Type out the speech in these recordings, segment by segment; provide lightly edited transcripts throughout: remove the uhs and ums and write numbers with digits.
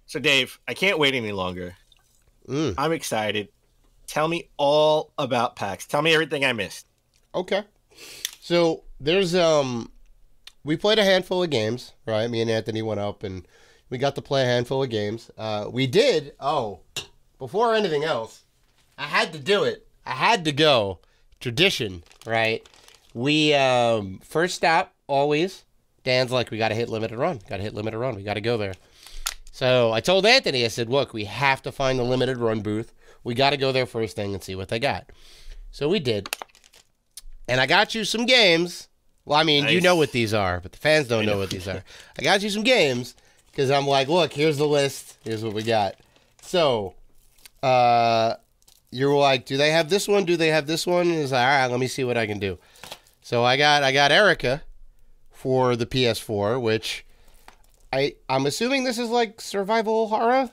So, Dave, I can't wait any longer. Mm. I'm excited. Tell me all about PAX. Tell me everything I missed. Okay. So there's we played a handful of games, right? Me and Anthony went up and we got to play a handful of games. We did. Oh, before anything else, I had to do it. I had to go. Tradition, right? We first stop always. Dan's like, we got to hit limited run. Got to hit limited run. We got to go there. So I told Anthony, I said, look, we have to find the limited run booth. We got to go there first thing and see what they got. So we did. And I got you some games. Well, I mean, Nice. You know what these are, but the fans don't know what these are. I got you some games because I'm like, look, here's the list. Here's what we got. So, you're like, do they have this one? Do they have this one? And it's like, all right, let me see what I can do. So I got Erica for the PS4, which I'm assuming this is like survival horror?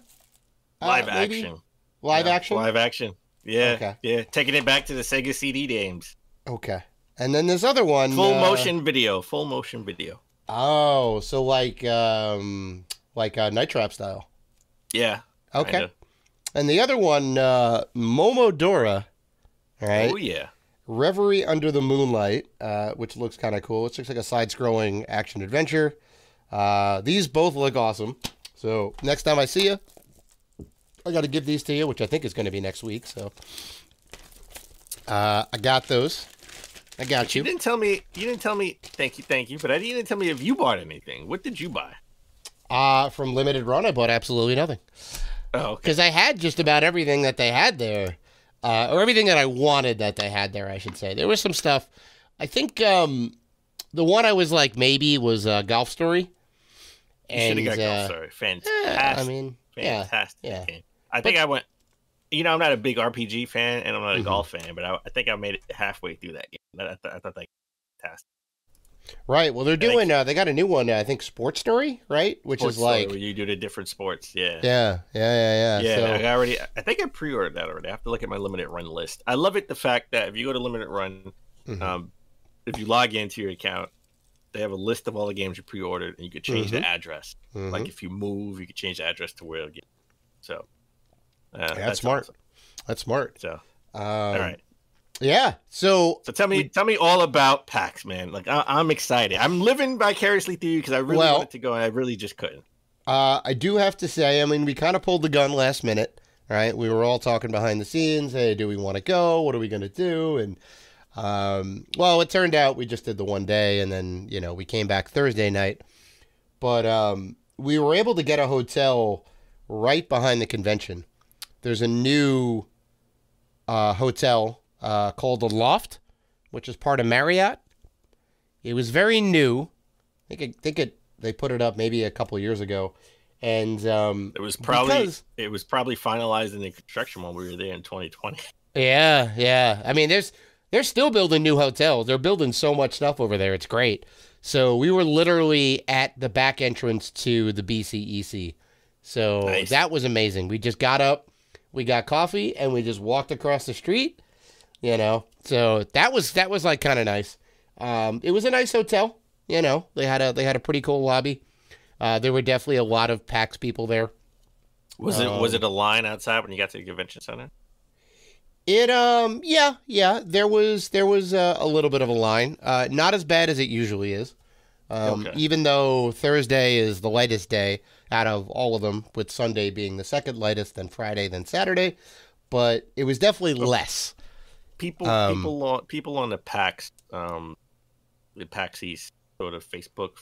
Live maybe? action. Live action? Live action. Yeah. Okay. Yeah. Taking it back to the Sega CD games. Okay. And then this other one. Full motion video. Full motion video. Oh, so like Night Trap style. Yeah. Okay. Kinda. And the other one, Momodora. All right. Oh, yeah. Reverie Under the Moonlight, which looks kind of cool. It looks like a side-scrolling action adventure. These both look awesome. So next time I see you, I got to give these to you, which I think is going to be next week. So I got those. I got But you didn't tell me. You didn't tell me. Thank you. But I didn't tell me if you bought anything. What did you buy? From Limited Run, I bought absolutely nothing. Oh, okay. Because I had just about everything that they had there. Or everything that I wanted that they had there, I should say. There was some stuff. I think the one I was like maybe was Golf Story. You should have got Golf Story. Fantastic. I mean, fantastic yeah. game. I think I went. I'm not a big RPG fan, and I'm not a golf fan, but I think I made it halfway through that game. I thought that was fantastic. Right. Well, they're doing. They got a new one. I think Sports Story, right? Which Sports is like where you do the different sports. Yeah. Yeah. Yeah, So, I think I pre-ordered that already. I have to look at my limited run list. I love it, the fact that if you go to limited run, if you log into your account, they have a list of all the games you pre-ordered, and you could change the address. Like if you move, you could change the address to where again. So that's smart. Awesome. That's smart. So all right. Yeah. So tell me all about PAX, man. Like I'm excited. I'm living vicariously through you because I really wanted to go and I really just couldn't. I do have to say, I mean, we kind of pulled the gun last minute, right? We were all talking behind the scenes. Hey, do we want to go? What are we going to do? And well, it turned out we just did the one day, and then we came back Thursday night. But we were able to get a hotel right behind the convention. There's a new hotel called the Loft, which is part of Marriott. It was very new. I think they put it up maybe a couple of years ago, and it was probably finalized in the construction when we were there in 2020. Yeah. I mean, they're still building new hotels. They're building so much stuff over there. It's great. So we were literally at the back entrance to the BCEC. So nice. That was amazing. We just got up, we got coffee, and we just walked across the street. So that was like kind of nice. It was a nice hotel. They had a pretty cool lobby. There were definitely a lot of PAX people there. Was it a line outside when you got to the convention center? Yeah. There was a little bit of a line. Not as bad as it usually is. Okay. Even though Thursday is the lightest day out of all of them, with Sunday being the second lightest, then Friday, then Saturday, but it was definitely less. People on the PAX, the PAX East sort of Facebook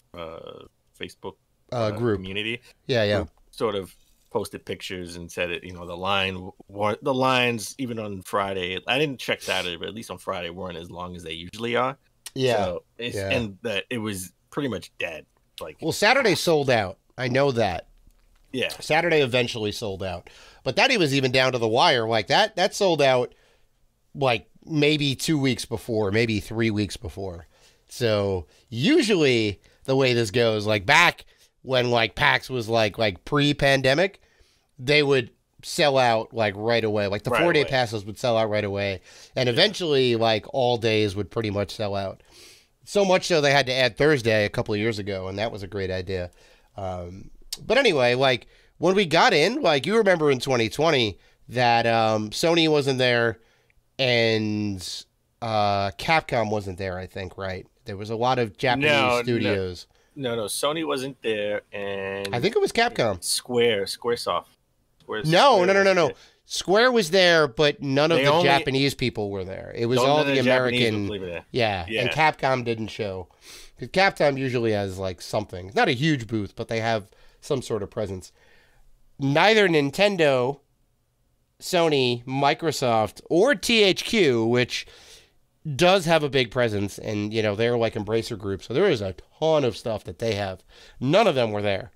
group community. Yeah. Sort of posted pictures and said it. The lines even on Friday. I didn't check Saturday, but at least on Friday weren't as long as they usually are. Yeah. So and that it was pretty much dead. Like, Saturday sold out. I know that. Yeah. Saturday eventually sold out, but that was even down to the wire. Like that sold out like maybe 2 weeks before, maybe 3 weeks before. So usually the way this goes, like back when like PAX was like pre-pandemic, they would sell out like right away. Like the 4-day passes would sell out right away. And eventually like all days would pretty much sell out. So much so they had to add Thursday a couple of years ago, and that was a great idea. But anyway, like when we got in, like you remember in 2020 that Sony wasn't there and Capcom wasn't there, I think, right? There was a lot of Japanese studios. No, Sony wasn't there, and I think it was Capcom. Squaresoft. No. Square was there, but none of the Japanese people were there. It was all the American. Yeah, and Capcom didn't show. Because Capcom usually has like something. Not a huge booth, but they have some sort of presence. Neither Nintendo, Sony, Microsoft, or THQ, which does have a big presence, and they're like Embracer Group, so there is a ton of stuff that they have. None of them were there.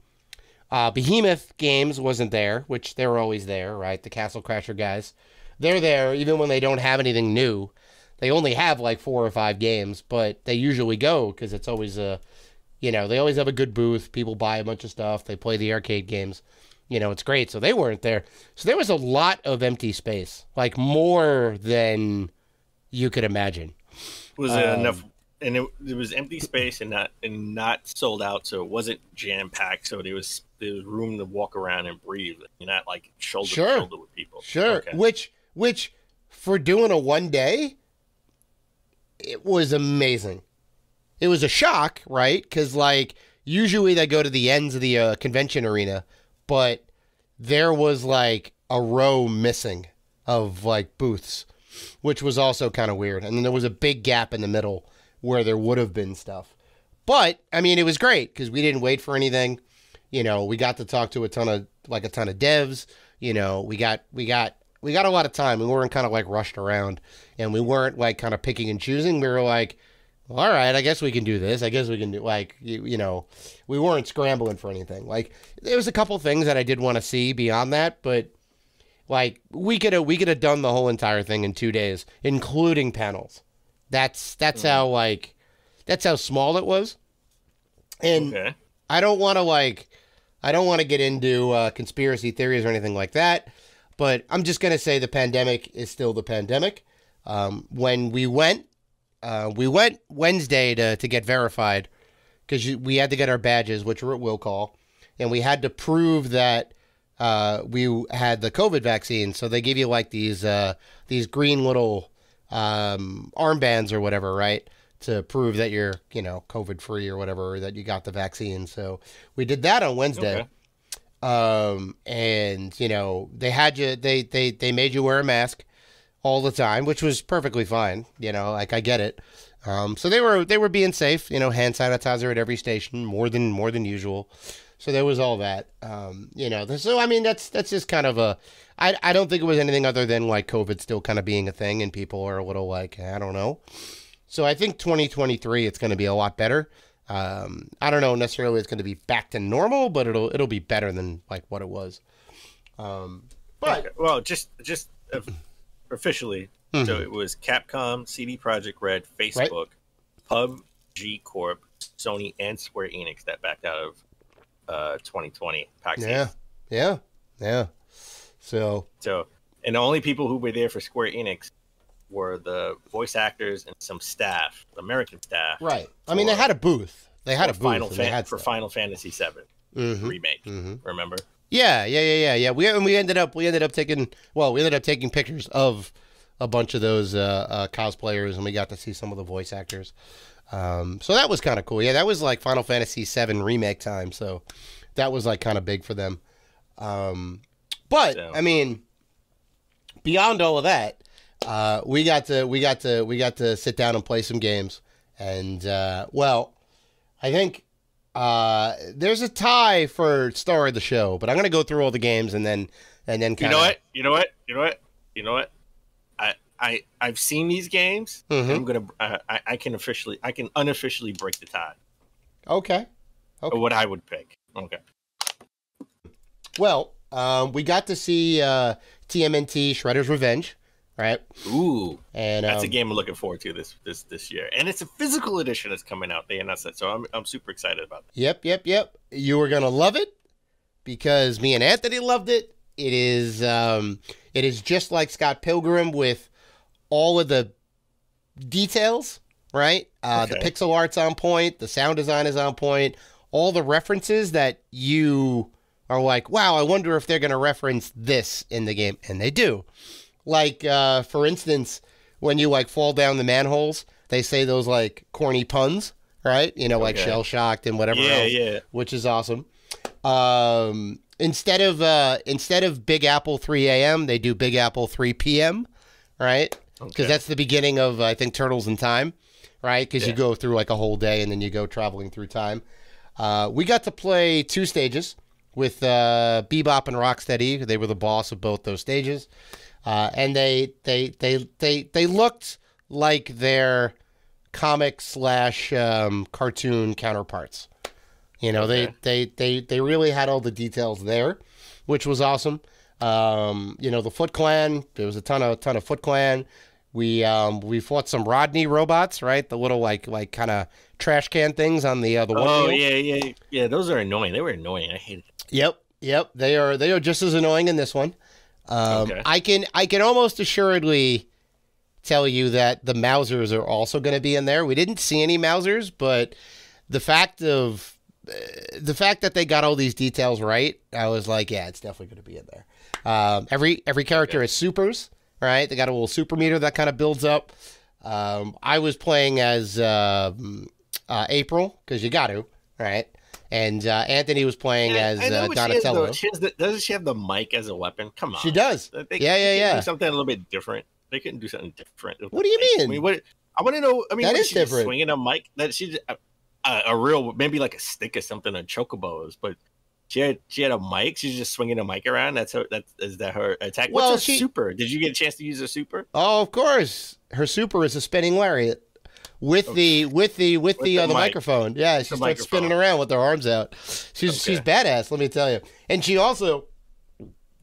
Behemoth Games wasn't there, which they were always there, right? The Castle Crasher guys. They're there even when they don't have anything new. They only have like 4 or 5 games, but they usually go because it's always they always have a good booth. People buy a bunch of stuff. They play the arcade games. It's great. So they weren't there. So there was a lot of empty space, like more than you could imagine. Was it enough? And it was empty space and not sold out, so it wasn't jam packed. So there was room to walk around and breathe. You're not like shoulder to shoulder with people. Sure. Okay. Which for doing a one day, it was amazing. It was a shock, right? Because like usually they go to the ends of the convention arena, but there was like a row missing of like booths, which was also kind of weird. And then there was a big gap in the middle where there would have been stuff. But I mean, it was great because we didn't wait for anything. We got to talk to a ton of devs. We got a lot of time. We weren't kind of like rushed around, and we weren't like kind of picking and choosing. We were like, well, all right, I guess we can do this. I guess we can do we weren't scrambling for anything. Like there was a couple things that I did want to see beyond that, but like we could have done the whole entire thing in 2 days, including panels. That's how small it was. And I don't want to get into conspiracy theories or anything like that, but I'm just going to say the pandemic is still the pandemic. When we went Wednesday to get verified because we had to get our badges, which were at will call, and we had to prove that we had the COVID vaccine. So they give you like these green little armbands or whatever, right, to prove that you're COVID free or whatever, or that you got the vaccine. So we did that on Wednesday. And they had you they made you wear a mask all the time, which was perfectly fine. Like I get it. So they were being safe, hand sanitizer at every station, more than usual. So there was all that. So I mean that's just kind of I don't think it was anything other than like COVID still kind of being a thing and people are a little like, I don't know. So I think 2023 it's going to be a lot better. I don't know necessarily it's going to be back to normal, but it'll be better than like what it was. Well, just officially. Mm-hmm. So it was Capcom, CD Projekt Red, Facebook, right? PUBG Corp, Sony, and Square Enix that backed out of 2020 PAX. Yeah. So and the only people who were there for Square Enix were the voice actors and some staff, American staff. Right. I mean, they had a booth. They had a booth for Final Fantasy VII remake. Mm-hmm. Remember? Yeah. We ended up taking pictures of a bunch of those cosplayers, and we got to see some of the voice actors. So that was kind of cool. Yeah, that was like Final Fantasy VII remake time. So that was like kind of big for them. I mean, beyond all of that, we got to sit down and play some games, and I think there's a tie for star of the show, but I'm gonna go through all the games and then kind of. You know what? I've seen these games. Mm-hmm. I'm gonna I can unofficially break the tie. Okay. What I would pick. Okay. Well, we got to see TMNT Shredder's Revenge, right? Ooh, and that's a game I'm looking forward to this year, and it's a physical edition that's coming out. They announced that, so I'm super excited about that. Yep. You were gonna love it because me and Anthony loved it. It is just like Scott Pilgrim with all of the details, right? The pixel art's on point, the sound design is on point, all the references that you are like, wow, I wonder if they're going to reference this in the game. And they do. Like, for instance, when you, like, fall down the manholes, they say those, like, corny puns, right? You know, like shell-shocked and whatever else, which is awesome. Instead of Big Apple 3 a.m., they do Big Apple 3 p.m., right? Because that's the beginning of, I think, Turtles in Time, right? Because you go through, like, a whole day, and then you go traveling through time. We got to play 2 stages with Bebop and Rocksteady. They were the boss of both those stages. And they looked like their comic / cartoon counterparts. You know, they really had all the details there, which was awesome. You know, the Foot Clan, there was a ton of Foot Clan. We fought some Rodney robots, right? The little like kind of trash can things on the one wheel. Yeah. Those are annoying. They were annoying. I hated it. Yep. They are just as annoying in this one. I can almost assuredly tell you that the Mousers are also going to be in there. We didn't see any Mousers, but the fact that they got all these details right, I was like, yeah, it's definitely going to be in there. Every character has supers, right? They got a little super meter that kind of builds up. I was playing as April, because you got to, right? And Anthony was playing as Donatello. Doesn't she have the mic as a weapon? Come on. She does. They do something a little bit different. They couldn't do something different. What do you mean? I mean, I want to know. I mean, that is different. Swinging a mic. That she's a real, maybe like a stick or something, a chocobos, but she had a mic. She's just swinging a mic around. Is that her attack? Well, what's her super? Did you get a chance to use her super? Oh, of course. Her super is a spinning lariat with the microphone. Yeah, she starts spinning around with her arms out. She's badass, let me tell you. And she also,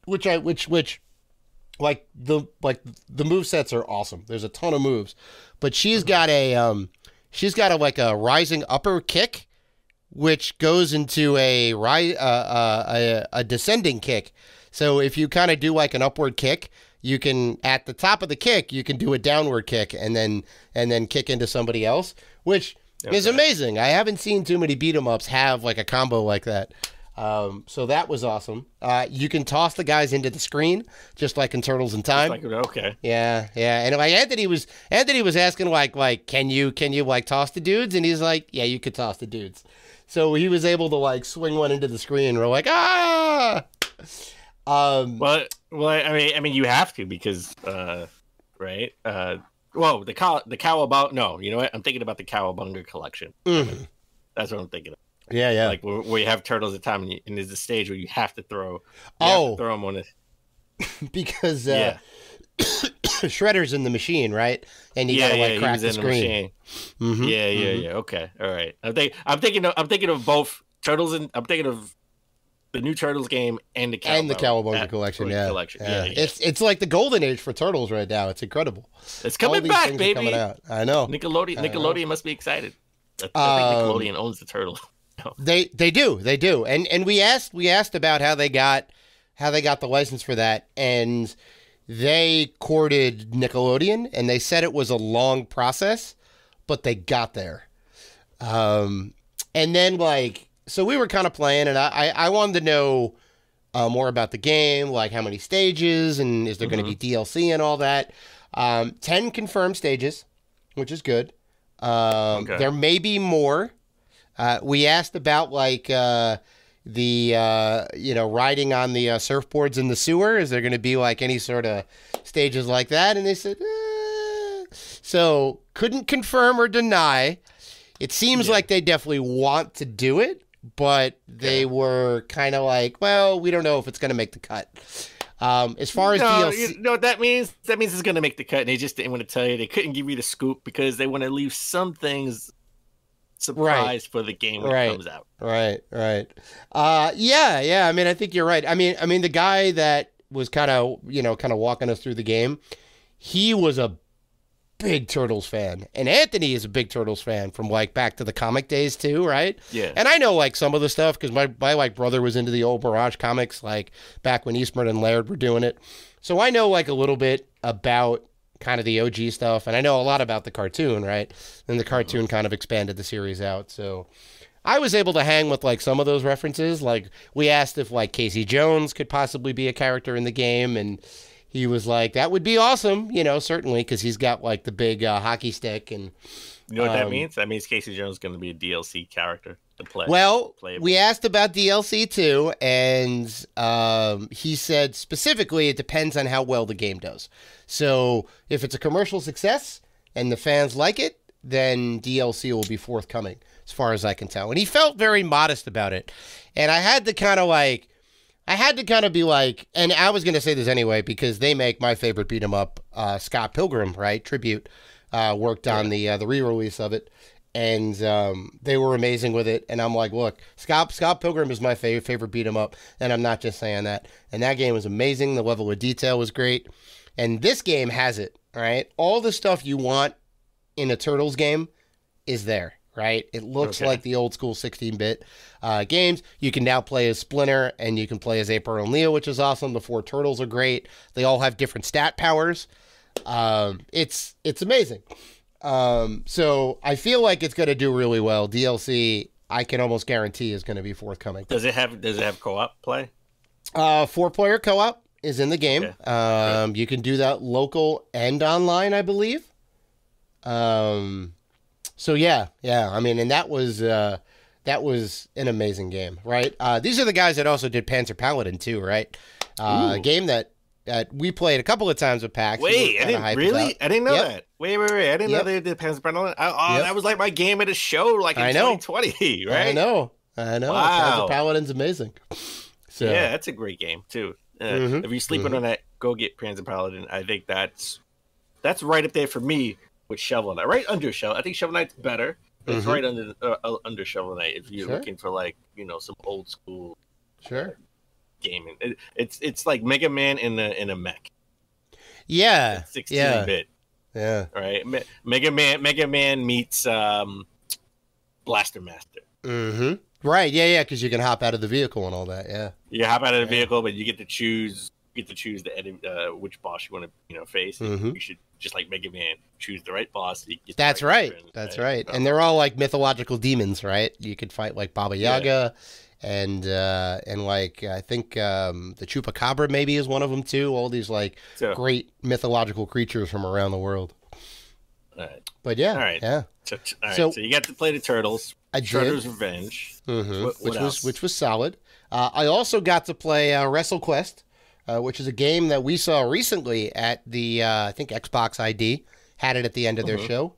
which like the movesets are awesome. There's a ton of moves, but she's got a like a rising upper kick, which goes into a descending kick. So if you kind of do like an upward kick, you can, at the top of the kick, you can do a downward kick and then kick into somebody else, which is amazing. I haven't seen too many beat 'em ups have like a combo like that. So that was awesome. You can toss the guys into the screen, just like in Turtles in Time. Yeah. And like Anthony was asking like, can you like toss the dudes? And he's like, yeah, you could toss the dudes. So he was able to like swing one into the screen. And we're like, ah. Well, I mean, you have to because, right? Well, the Cowabunga. No, you know what? I'm thinking about the Cowabunga collection. That's what I'm thinking of. Yeah. Like where you have Turtles at time, and there's a stage where you have to throw. Throw them on it. Because Shredder's in the machine, right? And you gotta like crack the screen. Yeah. Okay, all right. I'm thinking of both Turtles, and I'm thinking of the new Turtles game and the Cowabunga collection. Yeah. It's like the golden age for Turtles right now. It's incredible. It's coming back, baby. Coming out. I know. Nickelodeon must be excited. I think Nickelodeon owns the Turtles. They do. And we asked about how they got the license for that, and they courted Nickelodeon, and they said it was a long process, but they got there. And then like, so we were kind of playing, and I wanted to know more about the game, like how many stages, and is there going to be DLC and all that. 10 confirmed stages, which is good. There may be more. We asked about like riding on the surfboards in the sewer. Is there going to be like any sort of stages like that? And they said, so couldn't confirm or deny. It seems like they definitely want to do it, but they were kind of like, well, we don't know if it's going to make the cut. As far as DLC, you know what that means? That means it's going to make the cut, and they just didn't want to tell you. They couldn't give you the scoop because they want to leave some things surprise for the game when it comes out. Right. Yeah. I mean, I think you're right. I mean, the guy that was kind of walking us through the game, he was a big Turtles fan, and Anthony is a big Turtles fan from like back to the comic days too, right? Yeah. And I know like some of the stuff because my like brother was into the old Barrage comics like back when Eastman and Laird were doing it, so I know like a little bit about kind of the OG stuff, and I know a lot about the cartoon, right? And the cartoon kind of expanded the series out. So I was able to hang with like some of those references. Like we asked if like Casey Jones could possibly be a character in the game, and he was like, "That would be awesome," you know, certainly because he's got like the big hockey stick. And you know what that means? That means Casey Jones is going to be a DLC character to play. Well, we asked about DLC too, and he said specifically it depends on how well the game does. So if it's a commercial success and the fans like it, then DLC will be forthcoming, as far as I can tell. And he felt very modest about it. And I had to kind of be like, and I was going to say this anyway, because they make my favorite beat 'em up, Scott Pilgrim, right? Tribute, worked on the re-release of it. And they were amazing with it. And I'm like, look, Scott Pilgrim is my favorite beat 'em up. And I'm not just saying that. And that game was amazing. The level of detail was great. And this game has it, right? All the stuff you want in a Turtles game is there, right? It looks like the old school 16-bit games. You can now play as Splinter, and you can play as April and Leo, which is awesome. The 4 Turtles are great. They all have different stat powers. It's amazing. So I feel like it's going to do really well. DLC, I can almost guarantee, is going to be forthcoming. Does it have co-op play? 4-player co-op is in the game. Okay. You can do that local and online, I believe. So yeah. I mean, and that was an amazing game, right? These are the guys that also did Panzer Paladin too, right? A game that we played a couple of times with PAX. Wait, I didn't know that. Wait. I didn't know they did Panzer Paladin. That was like my game at a show, like in 2020, right? I know. Wow. Panzer Paladin's amazing. So yeah, that's a great game too. If you're sleeping on that, go get Panzer Paladin. I think that's right up there for me with Shovel Knight. Right under Shovel. I think Shovel Knight's better. But it's right under Shovel Knight if you're looking for like, you know, some old school gaming. It's like Mega Man in a mech. Yeah. 16-bit. Yeah. Right. Mega Man meets Blaster Master. Mm-hmm. Right. Yeah. Because you can hop out of the vehicle and all that. Yeah. You hop out of the vehicle, but you get to choose. The enemy, which boss you want to face. You should, just like Mega Man, choose the right boss. That's right. That's right. And they're all like mythological demons, right? You could fight like Baba Yaga, and like I think the Chupacabra maybe is one of them too. All these like great mythological creatures from around the world. All right. But yeah, all right. Yeah. So you got to play the Turtles. Shredder's Revenge, which was solid. I also got to play WrestleQuest. Which is a game that we saw recently at the, I think Xbox ID had it at the end of their show.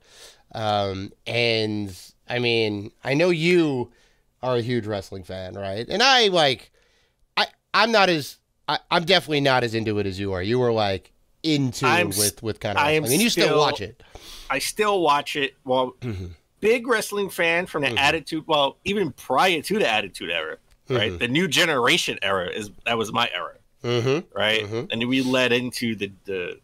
And I mean, I know you are a huge wrestling fan, right? And I'm definitely not as into it as you are. You were like into with kind of wrestling. I mean, you still watch it. I still watch it. Well, big wrestling fan from the Attitude, well, even prior to the Attitude Era, right? The New Generation era that was my era. Right, and then we led into the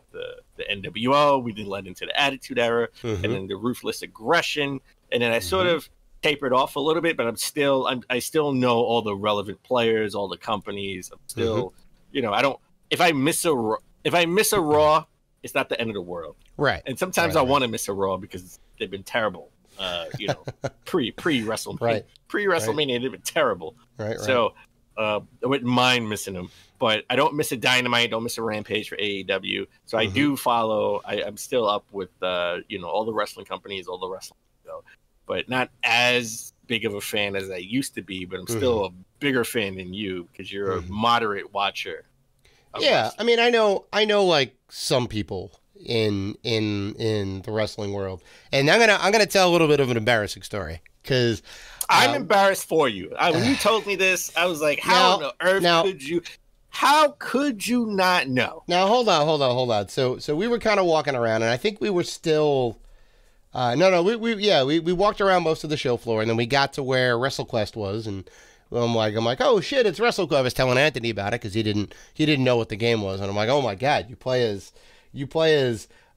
NWO. We then led into the Attitude Era, and then the Ruthless Aggression, and then I sort of tapered off a little bit. But I still know all the relevant players, all the companies. I'm still, you know, I don't. If I miss a Raw, it's not the end of the world. Right. And sometimes I want to miss a Raw because they've been terrible. You know, pre WrestleMania, pre WrestleMania, they've been terrible. Right. So I wouldn't mind missing them. But I don't miss a Dynamite, don't miss a Rampage for AEW. So I do follow. I'm still up with you know, all the wrestling companies, all the wrestling, but not as big of a fan as I used to be. But I'm still a bigger fan than you because you're a moderate watcher. Yeah, I mean, I know, like some people in the wrestling world, and I'm gonna tell a little bit of an embarrassing story because I'm embarrassed for you. When you told me this, I was like, how on the earth could you? How could you not know? Now, hold on. So we were kind of walking around, and I think we were still... we walked around most of the show floor, and then we got to where WrestleQuest was, and I'm like, oh, shit, it's WrestleQuest. I was telling Anthony about it, because he didn't know what the game was, and I'm like, oh, my God, you play as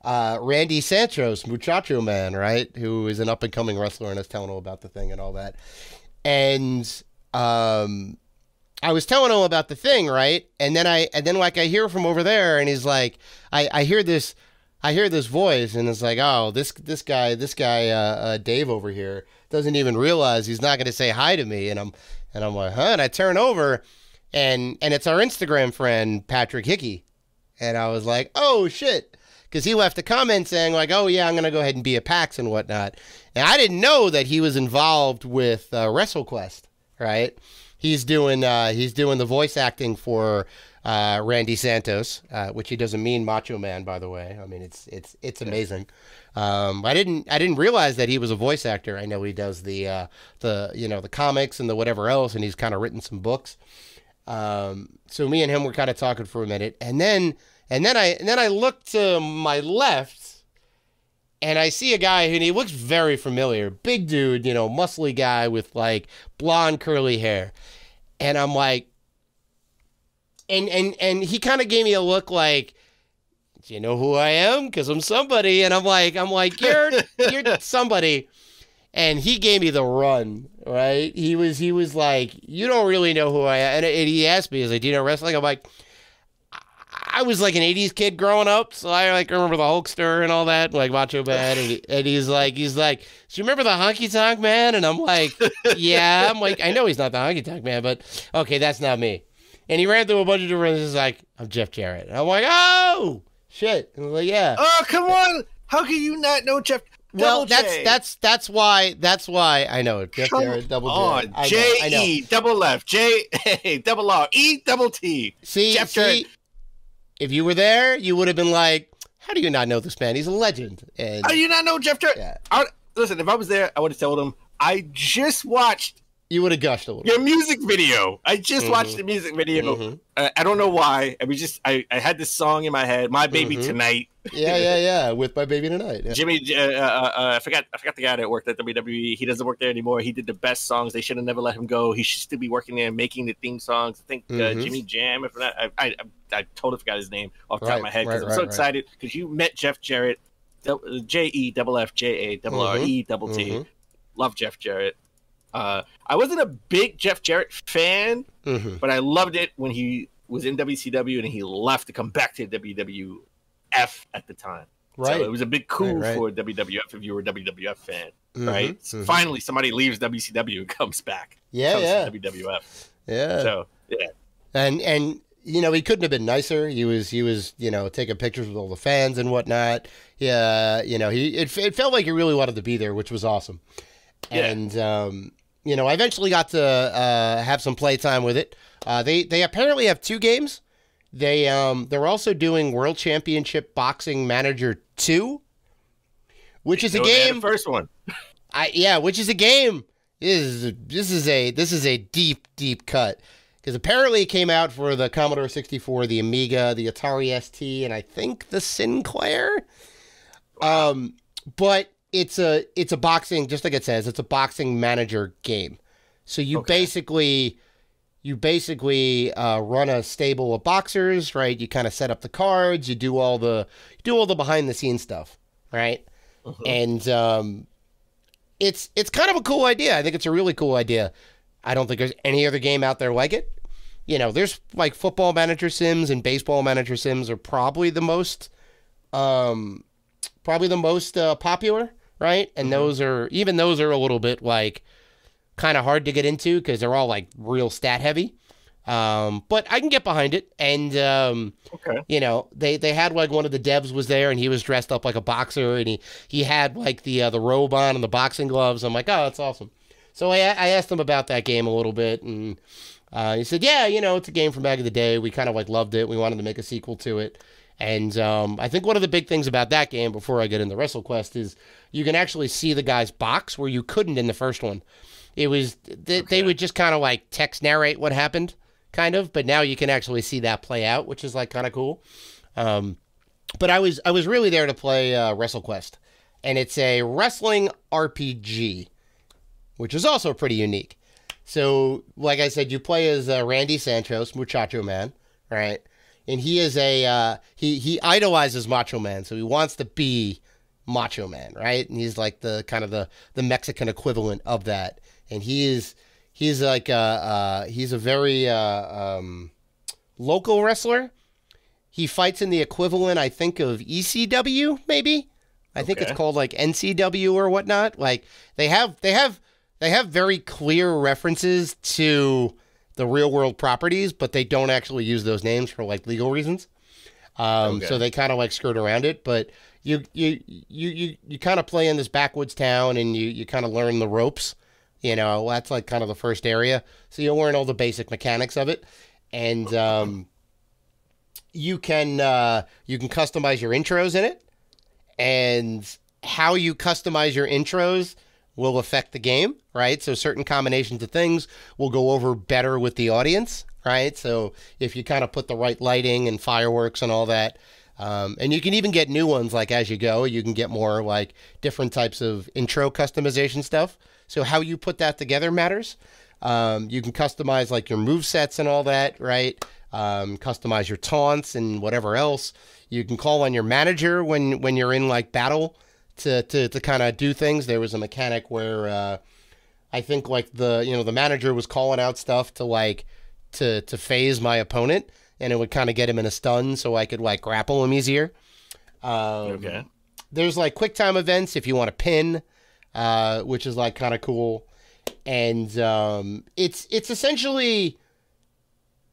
Randy Santos, Muchacho Man, right, who is an up-and-coming wrestler, and I was telling him about the thing and all that. And... I was telling him about the thing, right? And then I hear from over there, and he's like, I hear this voice, and it's like, oh, this guy, Dave over here doesn't even realize he's not going to say hi to me. And I'm like, huh? And I turn over, and it's our Instagram friend, Patrick Hickey. And I was like, oh, shit. Because he left a comment saying, like, oh, yeah, I'm going to go ahead and be at PAX and whatnot. And I didn't know that he was involved with WrestleQuest, right? He's doing the voice acting for Randy Santos, which he doesn't mean Macho Man, by the way. I mean, it's amazing. I didn't realize that he was a voice actor. I know he does the comics and the whatever else, and he's kind of written some books. So me and him were kind of talking for a minute, and then I look to my left, and I see a guy and he looks very familiar. Big dude, muscly guy with like blonde curly hair. And I'm like, and he kind of gave me a look like, do you know who I am? Because I'm somebody. And I'm like, you're somebody. And he gave me the run, right? He was like, you don't really know who I am. And he asked me, he's like, do you know wrestling? I'm like, I was like an 80s kid growing up, so I like remember the Hulkster and all that, like Macho Man, and he's like, do you remember the Honky Tonk Man? And I'm like, yeah. I'm like, I know he's not the Honky Tonk Man, but okay, that's not me. And he ran through a bunch of different, he's like, I'm Jeff Jarrett. And I'm like, oh shit. And I was like, yeah. Oh, come on. How can you not know Jeff? Well, that's why I know it. Jeff Jarrett, double J. J-E, double F, J-A, double R, E, double T. Jeff Jarrett. If you were there, you would have been like, how do you not know this man? He's a legend. And how do you not know Jeff Jarrett? Yeah. Listen, if I was there, I would have told him, I just watched. You would have gushed a little. Your music video. I just watched the music video. Mm-hmm. I don't know why. I had this song in my head, My Baby Tonight. Yeah. With My Baby Tonight. Yeah. Jimmy, I forgot the guy that worked at WWE. He doesn't work there anymore. He did the best songs. They should have never let him go. He should still be working there and making the theme songs. I think Jimmy Jam. If not, I totally forgot his name off the top of my head because I'm so excited because you met Jeff Jarrett, JEFFJARRET. Love Jeff Jarrett. I wasn't a big Jeff Jarrett fan, but I loved it when he was in WCW and he left to come back to WWF at the time. Right. So it was a big coup for WWF if you were a WWF fan, right? So finally, somebody leaves WCW and comes back. To WWF. Yeah. So, yeah. And he couldn't have been nicer. He was taking pictures with all the fans and whatnot. Yeah, it felt like he really wanted to be there, which was awesome. Yeah. And I eventually got to have some playtime with it. They apparently have 2 games. They're also doing World Championship Boxing Manager 2, which is a game. The first one. Which is a game. This is a deep cut because apparently it came out for the Commodore 64, the Amiga, the Atari ST, and I think the Sinclair. Wow. But it's a boxing, just like it says, it's a boxing manager game. So you basically run a stable of boxers, right? You kind of set up the cards, you do all the behind the scenes stuff, right? And it's kind of a cool idea. I think it's a really cool idea. I don't think there's any other game out there like it. There's like football manager sims and baseball manager sims are probably the most popular, right? And those are a little bit like kind of hard to get into because they're all like real stat heavy. But I can get behind it. And, they had like one of the devs was there and he was dressed up like a boxer and he had like the robe on and the boxing gloves. I'm like, oh, that's awesome. So I asked him about that game a little bit and he said, yeah, it's a game from back in the day. We kind of like loved it. We wanted to make a sequel to it. And I think one of the big things about that game, before I get into WrestleQuest, is you can actually see the guy's box where you couldn't in the first one. It was they would just kind of like text narrate what happened, kind of, but now you can actually see that play out, which is like kind of cool. But I was really there to play WrestleQuest, and it's a wrestling RPG, which is also pretty unique. So, like I said, you play as Randy Santos, Muchacho Man, right? And he is he idolizes Macho Man, so he wants to be Macho Man, right? And he's like the kind of the Mexican equivalent of that. And he's like he's a very local wrestler. He fights in the equivalent, I think, of ECW, maybe. I think it's called like NCW or whatnot. Like they have very clear references to the real world properties, but they don't actually use those names for like legal reasons. So they kind of like skirt around it, but you kind of play in this backwoods town and you kind of learn the ropes. You know, that's like kind of the first area. So you'll learn all the basic mechanics of it. And you can customize your intros in it. And how you customize your intros will affect the game, right? So certain combinations of things will go over better with the audience, right? So if you kind of put the right lighting and fireworks and all that, and you can even get new ones like as you go, you can get more like different types of intro customization stuff. So how you put that together matters. You can customize like your move sets and all that, right? Customize your taunts and whatever else. You can call on your manager when you're in like battle to kind of do things. There was a mechanic where I think like the manager was calling out stuff to phase my opponent, and it would kind of get him in a stun so I could like grapple him easier. There's like quick time events if you want to pin, which is like kind of cool. And it's essentially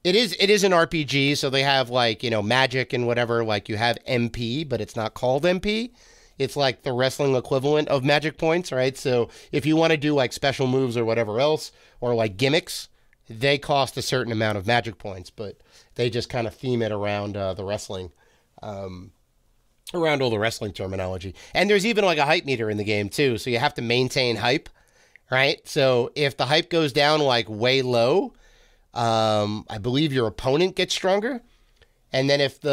it is an RPG, so they have like, you know, magic and whatever, like you have MP, but it's not called MP. It's like the wrestling equivalent of magic points, right? So if you want to do like special moves or whatever else, or like gimmicks, they cost a certain amount of magic points, but they just kind of theme it around the wrestling, around all the wrestling terminology. And there's even like a hype meter in the game too, so you have to maintain hype, right? So if the hype goes down like way low, I believe your opponent gets stronger. And then if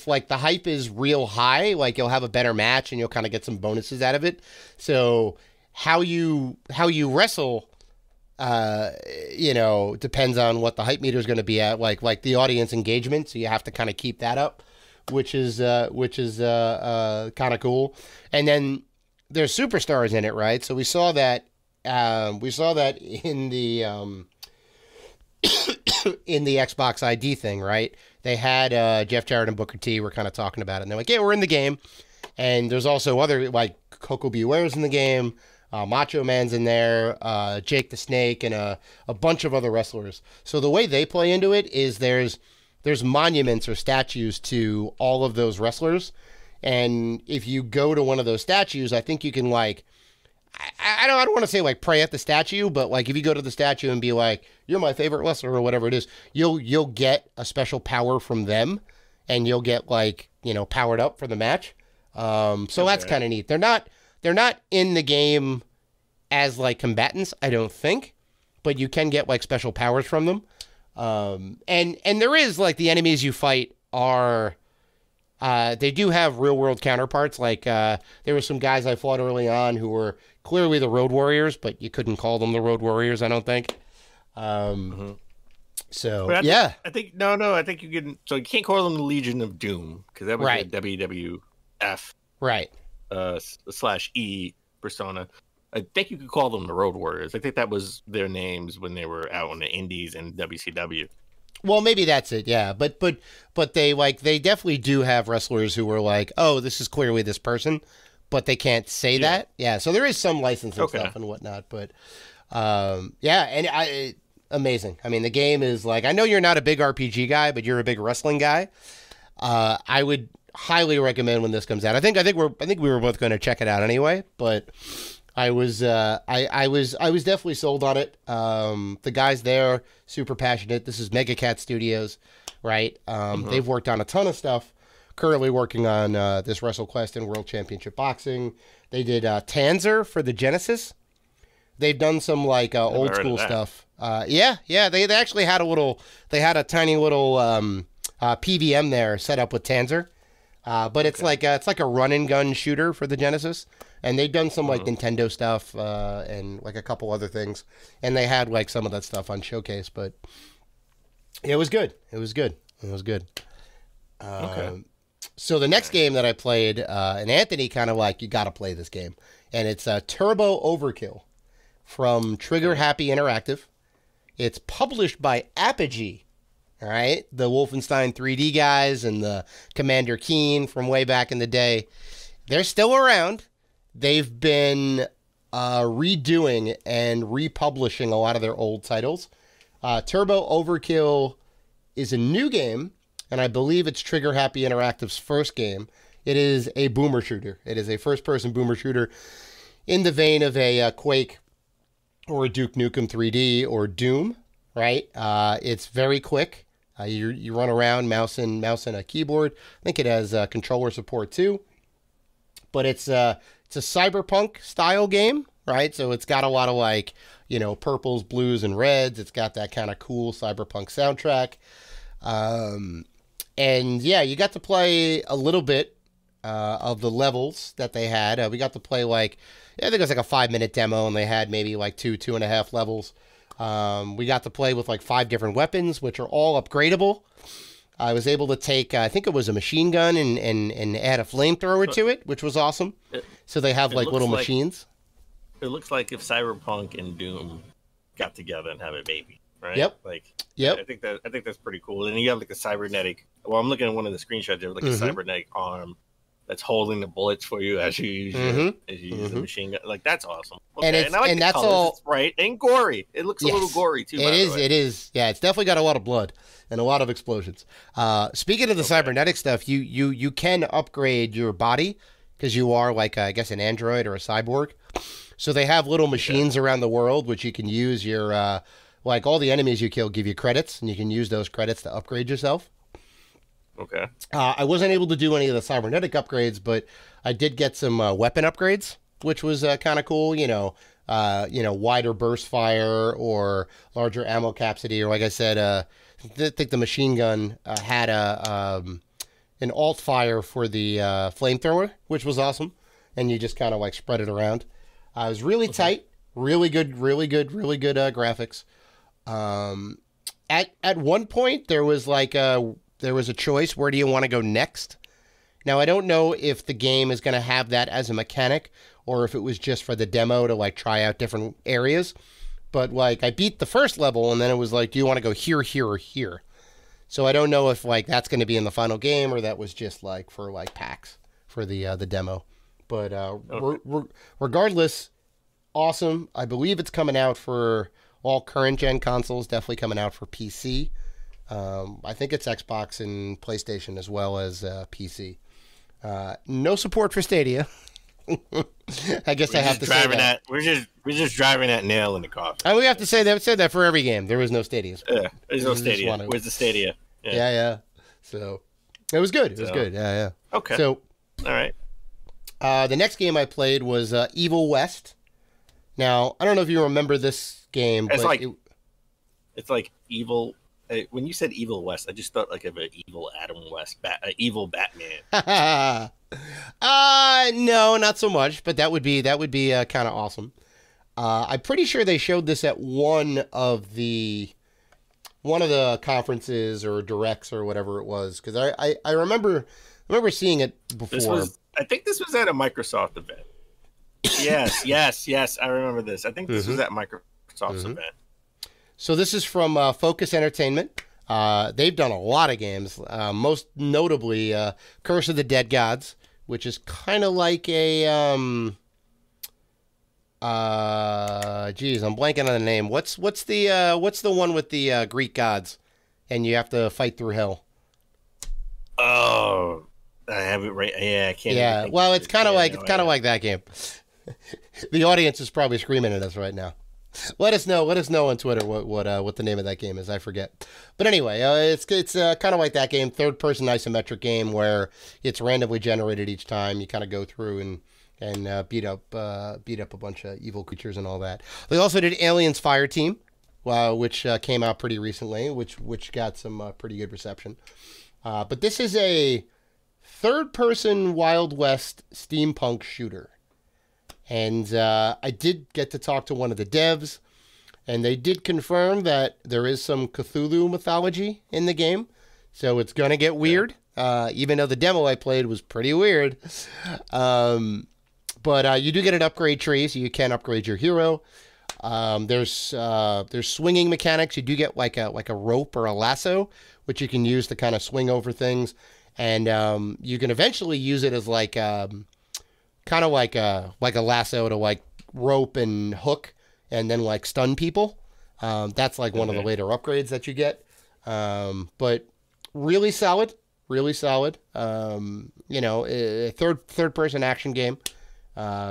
like the hype is real high, like you'll have a better match and you'll kind of get some bonuses out of it. So how you wrestle, you know, depends on what the hype meter is going to be at, like the audience engagement. So you have to kind of keep that up, which is kind of cool. And then there's superstars in it, right? So we saw that in the in the Xbox ID thing, right? They had Jeff Jarrett and Booker T were kind of talking about it, and they're like, yeah, we're in the game. And there's also other, like, Coco Beware's in the game, Macho Man's in there, Jake the Snake, and a bunch of other wrestlers. So the way they play into it is there's monuments or statues to all of those wrestlers. And if you go to one of those statues, I think you can, like, I don't want to say like pray at the statue, but like if you go to the statue and be like, you're my favorite wrestler or whatever it is, you'll get a special power from them, and you'll get like, you know, powered up for the match. So that's kind of neat. They're not in the game as like combatants, I don't think, but you can get like special powers from them. And there is like the enemies you fight are, they do have real world counterparts. Like, there were some guys I fought early on who were clearly the Road Warriors, but you couldn't call them the Road Warriors, I don't think. So, I think, I think you can, so you can't call them the Legion of Doom, because that was the WWF. Right. /E persona. I think you could call them the Road Warriors. I think that was their names when they were out on the Indies and WCW. Well, maybe that's it, yeah. But they definitely do have wrestlers who were like, oh, this is clearly this person, but they can't say that. Yeah, so there is some licensing stuff and whatnot, but amazing. I mean, the game is like, I know you're not a big RPG guy, but you're a big wrestling guy. I would highly recommend when this comes out. I think we were both going to check it out anyway, but I was definitely sold on it. The guys there, super passionate. This is Mega Cat Studios, right? They've worked on a ton of stuff. Currently working on this WrestleQuest and World Championship Boxing. They did Tanzer for the Genesis. They've done some like old school stuff. They actually had a tiny little PVM there set up with Tanzer. But it's like a run and gun shooter for the Genesis. And they've done some like Nintendo stuff and like a couple other things. And they had like some of that stuff on Showcase, but it was good. So the next game that I played, and Anthony kind of like, you got to play this game. And it's Turbo Overkill from Trigger Happy Interactive. It's published by Apogee. All right, the Wolfenstein 3D guys and the Commander Keen from way back in the day. They're still around. They've been redoing and republishing a lot of their old titles. Turbo Overkill is a new game, and I believe it's Trigger Happy Interactive's first game. It is a boomer shooter. It is a first-person boomer shooter in the vein of a Quake or a Duke Nukem 3D or Doom, right? It's very quick. You run around, mouse and a keyboard. I think it has controller support too. But it's a cyberpunk style game, right? So it's got a lot of like, purples, blues, and reds. It's got that kind of cool cyberpunk soundtrack. And yeah, you got to play a little bit of the levels that they had. We got to play I think it was like a 5-minute demo, and they had maybe like 2.5 levels. We got to play with like 5 different weapons, which are all upgradable. I was able to take, I think it was a machine gun and add a flamethrower to it, which was awesome. So they have like little machines. It looks like if Cyberpunk and Doom got together and have a baby, right? Yep. Yep. I think that's pretty cool. And you have like a cybernetic. Well, I'm looking at one of the screenshots. There's like a cybernetic arm that's holding the bullets for you as you use the machine gun. Like, that's awesome. Okay. And I like the colors. All it's bright and gory. It looks a little gory too. It is. Yeah, it's definitely got a lot of blood and a lot of explosions. Speaking of the cybernetic stuff, you can upgrade your body because you are like I guess an android or a cyborg. So they have little machines around the world which you can use your like all the enemies you kill give you credits, and you can use those credits to upgrade yourself. Okay. I wasn't able to do any of the cybernetic upgrades, but I did get some weapon upgrades, which was kind of cool. Wider burst fire or larger ammo capacity, or like I said, I think the machine gun had an alt fire for the flamethrower, which was awesome, and you just kind of like spread it around. It was really tight, really good graphics. At one point there was a choice, where do you want to go next? Now, I don't know if the game is going to have that as a mechanic or if it was just for the demo to like try out different areas. But like I beat the first level and then it was like, do you want to go here, here, or here? So I don't know if like that's going to be in the final game or that was just like for like PAX for the demo. But regardless, awesome. I believe it's coming out for all current gen consoles, definitely coming out for PC. I think it's Xbox and PlayStation as well as PC. No support for Stadia. I guess I have to say that. We're just driving that nail in the coffin. And we have to say that. Said that for every game. There is no Stadia. Yeah, there's no Stadia. Where's the Stadia? Yeah. So it was good. It was good. Yeah. Okay. So all right. The next game I played was Evil West. Now I don't know if you remember this game, it's but it's like evil. When you said Evil West, I just thought like of an evil Adam West, evil Batman. No, not so much, but that would be kind of awesome. I'm pretty sure they showed this at one of the conferences or directs or whatever it was, because I remember seeing it before. I think this was at a Microsoft event. Yes, I remember this. I think this was at Microsoft's event. So this is from Focus Entertainment. They've done a lot of games, most notably Curse of the Dead Gods, which is kind of like a I'm blanking on the name. What's the one with the Greek gods, and you have to fight through hell? Oh, I have it right. Yeah, I can't. Yeah, well, it's kind of like that game. The audience is probably screaming at us right now. Let us know on Twitter what the name of that game is. I forget. But anyway, it's kind of like that game, third-person isometric game where it's randomly generated each time. You kind of go through and beat up a bunch of evil creatures and all that. They also did Aliens Fireteam, which came out pretty recently, which got some pretty good reception. But this is a third-person Wild West steampunk shooter. And I did get to talk to one of the devs, and they did confirm that there is some Cthulhu mythology in the game. So it's going to get weird, even though the demo I played was pretty weird. But you do get an upgrade tree, so you can upgrade your hero. There's swinging mechanics. You do get like a rope or a lasso, which you can use to kind of swing over things. And you can eventually use it as like kind of like a lasso to like rope and hook and then like stun people. That's like one of the later upgrades that you get. But really solid, really solid. A third person action game. Yeah,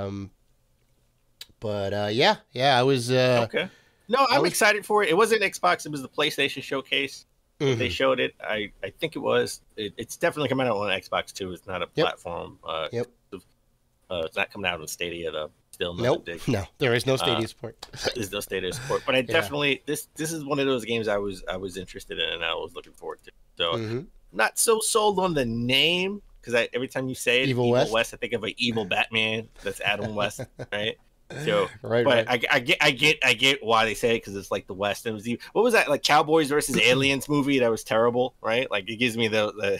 I was okay. No, I'm excited for it. It wasn't Xbox; it was the PlayStation Showcase. They showed it. I think it was. It's definitely coming out on Xbox too. It's not a platform. It's not coming out on Stadia though. Still not. Nope. No, there is no Stadia support. There's no Stadia support. But I definitely this is one of those games I was interested in and I was looking forward to. So not so sold on the name because every time you say it, Evil West, I think of an evil Batman. That's Adam West, right? So, right. I get why they say it because it's like the West. It was what was that like Cowboys versus Aliens movie that was terrible, right? Like it gives me the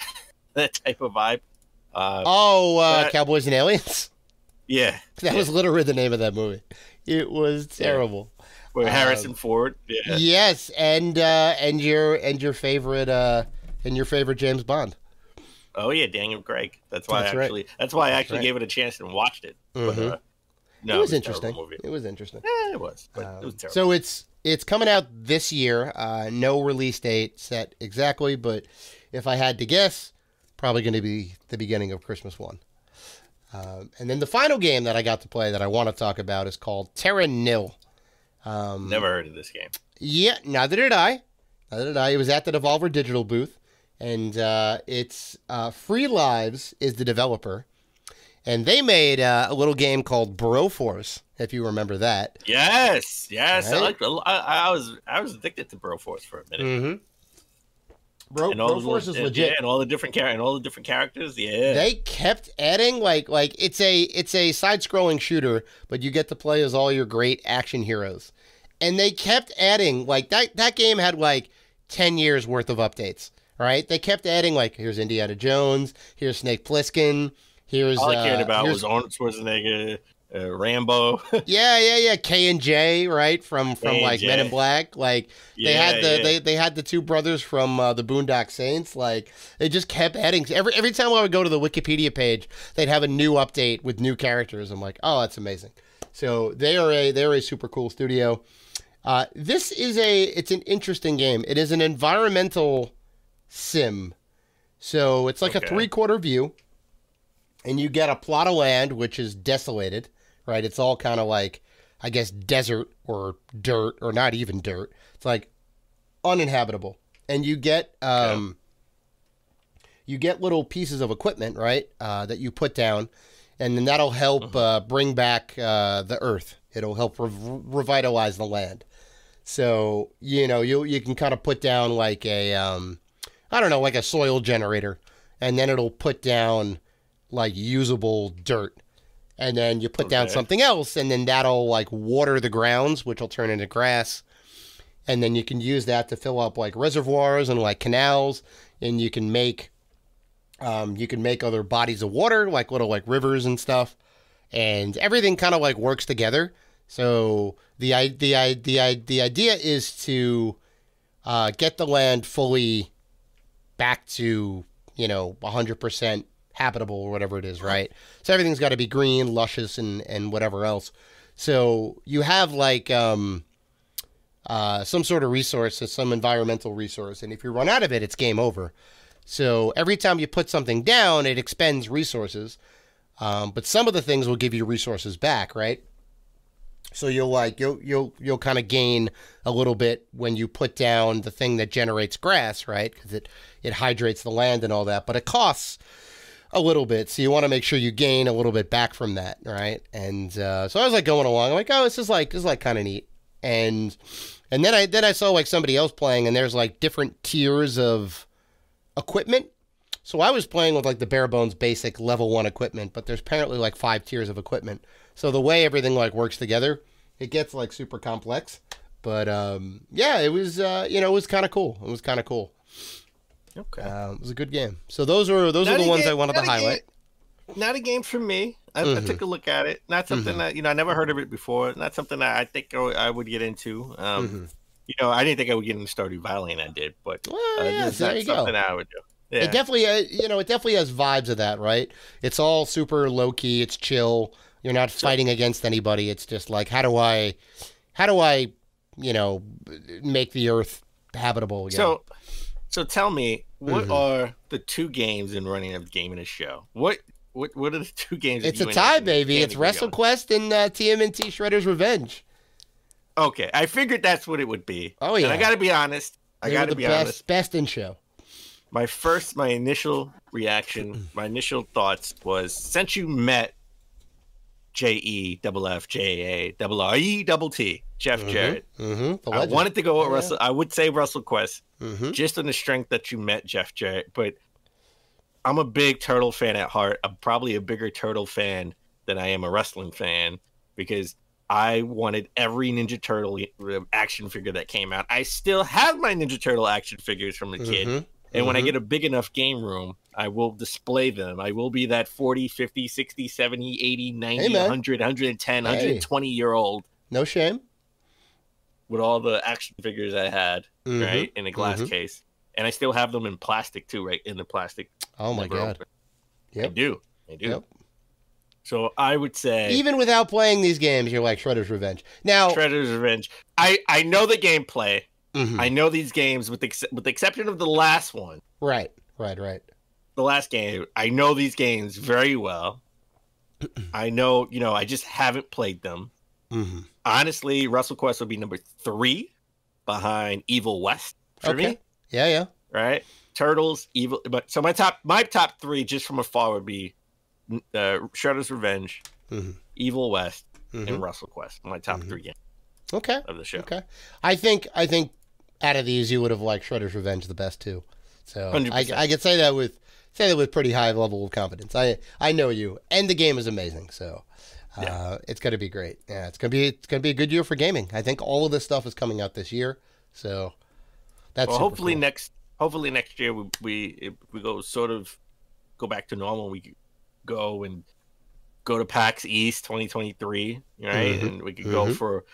that type of vibe. Cowboys and Aliens. Yeah, that was literally the name of that movie. It was terrible. With Harrison Ford. Yeah. Yes, and your favorite James Bond. Oh yeah, Daniel Craig. That's why I actually gave it a chance and watched it. But, no, it was interesting. It was interesting. Yeah, it was. But it was terrible. So it's coming out this year. No release date set exactly, but if I had to guess, probably going to be the beginning of Christmas 1. And then the final game that I got to play that I want to talk about is called Terra Nil. Never heard of this game. Yeah, neither did I. It was at the Devolver Digital booth, and it's Free Lives is the developer. And they made a little game called Broforce, if you remember that. Yes. Right? I was addicted to Broforce for a minute. Broforce is legit, and all the different characters. Yeah, they kept adding like it's a side-scrolling shooter, but you get to play as all your great action heroes, and they kept adding like that game had like 10 years worth of updates. Right? They kept adding like here's Indiana Jones, here's Snake Plissken. All I cared about was Arnold Schwarzenegger, Rambo. yeah. K&J, right? From like Men in Black. Like they had the two brothers from the Boondock Saints. Like they just kept adding. Every time I would go to the Wikipedia page, they'd have a new update with new characters. I'm like, oh, that's amazing. So they're a super cool studio. It's an interesting game. It is an environmental sim. So it's like a 3/4 view. And you get a plot of land, which is desolated, right? It's all kind of like, I guess, desert or dirt, or not even dirt. It's like uninhabitable. And you get little pieces of equipment, right, that you put down, and then that'll help bring back the earth. It'll help revitalize the land. So, you can kind of put down like like a soil generator, and then it'll put down like usable dirt, and then you put down something else, and then that'll like water the grounds, which will turn into grass, and then you can use that to fill up like reservoirs and like canals, and you can make other bodies of water, like little like rivers and stuff, and everything kind of like works together. So the idea is to get the land fully back to 100% habitable or whatever it is, right? So everything's got to be green, luscious, and whatever else. So you have like some sort of resource, some environmental resource, and if you run out of it, it's game over. So every time you put something down, it expends resources, but some of the things will give you resources back, right? So you'll kind of gain a little bit when you put down the thing that generates grass, right? Because it hydrates the land and all that, but it costs a little bit, so you want to make sure you gain a little bit back from that, right? And so I was like going along, I'm like, oh, this is kind of neat, and then I saw like somebody else playing, and there's like different tiers of equipment. So I was playing with like the bare bones basic level 1 equipment, but there's apparently like 5 tiers of equipment. So the way everything like works together, it gets like super complex. But it was it was kind of cool. It was kind of cool. Okay. It was a good game. So those are the ones I wanted to highlight. Not a game for me. I took a look at it. Not something that I never heard of it before. Not something that I think I would get into. I didn't think I would get into Stardew Valley, and I did. But there you something go. I would do. Yeah. It definitely, it definitely has vibes of that, right? It's all super low key. It's chill. You're not fighting against anybody. It's just like, how do I, make the Earth habitable again? So tell me, what are the two games in running a game in a show? What are the two games? It's a tie, baby. It's WrestleQuest and TMNT Shredder's Revenge. Okay, I figured that's what it would be. Oh yeah, and I got to be honest. Best in show. My initial reaction, my initial thoughts was, since you met JEFFJARRETT, Jeff Jarrett, I wanted to go with Russell. I would say WrestleQuest, just on the strength that you met Jeff Jarrett. But I'm a big Turtle fan at heart. I'm probably a bigger Turtle fan than I am a wrestling fan, because I wanted every Ninja Turtle action figure that came out. I still have my Ninja Turtle action figures from the kid. And when I get a big enough game room, I will display them. I will be that 40, 50, 60, 70, 80, 90, 100, 110, 120-year-old. No shame. With all the action figures I had, right, in a glass case. And I still have them in plastic, too, right, in the plastic. Oh, my God. Yep. I do. Yep. So I would say, even without playing these games, you're like Shredder's Revenge. Now, Shredder's Revenge. I know the gameplay. I know these games with the exception of the last one. Right. The last game, I know these games very well. I know, I just haven't played them. Honestly, WrestleQuest would be number 3 behind Evil West for me. Yeah. Right? Turtles, Evil, but so my top 3 just from afar would be Shredder's Revenge, Evil West, and WrestleQuest. My top 3 games. Of the show. Okay. I think out of these, you would have liked Shredder's Revenge the best too. So 100%. I could say that with pretty high level of confidence. I know you, and the game is amazing. So it's gonna be great. Yeah, it's gonna be a good year for gaming. I think all of this stuff is coming out this year. So that's hopefully cool. next year we go back to normal. We go to PAX East 2023, right? And we could go for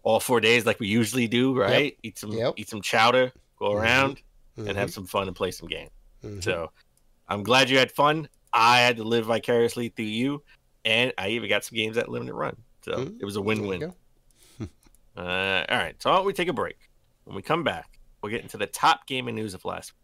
all 4 days like we usually do, right? Eat some chowder, go around, and have some fun and play some games. So I'm glad you had fun. I had to live vicariously through you, and I even got some games at Limited Run. So it was a win-win. All right, so why don't we take a break? When we come back, we'll get into the top gaming news of last week.